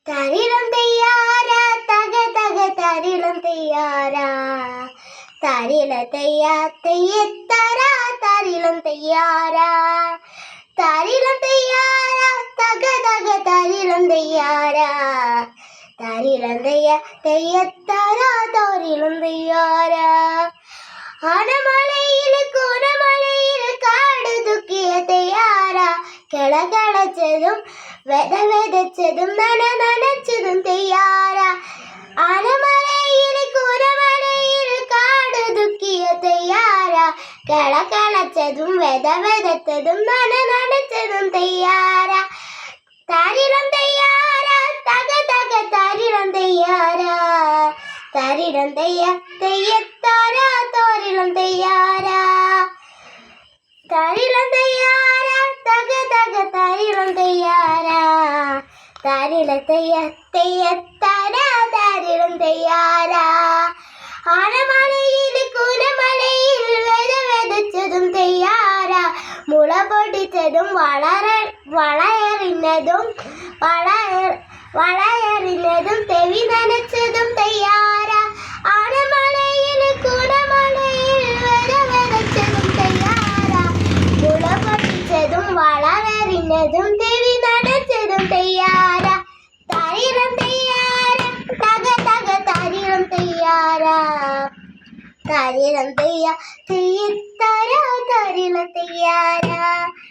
തരിളം തെയ്യാര തക തക തരിളം തെയ്യാര തരില തെയ്യാ തെയ്യത്തര തരിളം തെയ്യാര തരിളം തെയ്യാര തക തക തരിളം തെയ്യാര തരിളം തെയ്യ തെയ്യത്തര തരിളം തെയ്യാര ആനമലയിൽ കൂനമലയിൽ കാട് തുക്കിയ തെയ്യാര കിളകിളച്ചതും വെതച്ചതും നനച്ചതും തെയ്യാര ആനമലയിൽ കൂനമലയിൽ കാട് തുക്കിയ തെയ്യാര കിളകിളച്ചതും വെതച്ചതും നനച്ചതും തെയ്യാര തരിളം തെയ്യാര തക തക തരിളം തെയ്യാര തരിളം തെയ്യ തെയ്യത്താര തോരിളം തെയ്യാര തരിളം തെയ്യാര തക തക തരിളം തെയ്യാര തരില തെയ്യ തെയ്യത്താര തരിളം തെയ്യാര ആനമലയിൽ കൂനമലയിൽ വെതച്ചതും തെയ്യാര മുള പൊടിച്ചതും വളയറിഞ്ഞതും തെവി നനച്ചതും തെയ്യാര ആനമലയിൽ കൂനമലയിൽ വെതച്ചതും തെയ്യാര മുള പൊടിച്ചതും വളയറിഞ്ഞതും തെവി നനച്ചതും തെയ്യാര തരിളം തെയ്യാര തക തക തരിളം തെയ്യാര തരിളം തെയ്യ തെയ്യത്തര തരിളം തെയ്യാര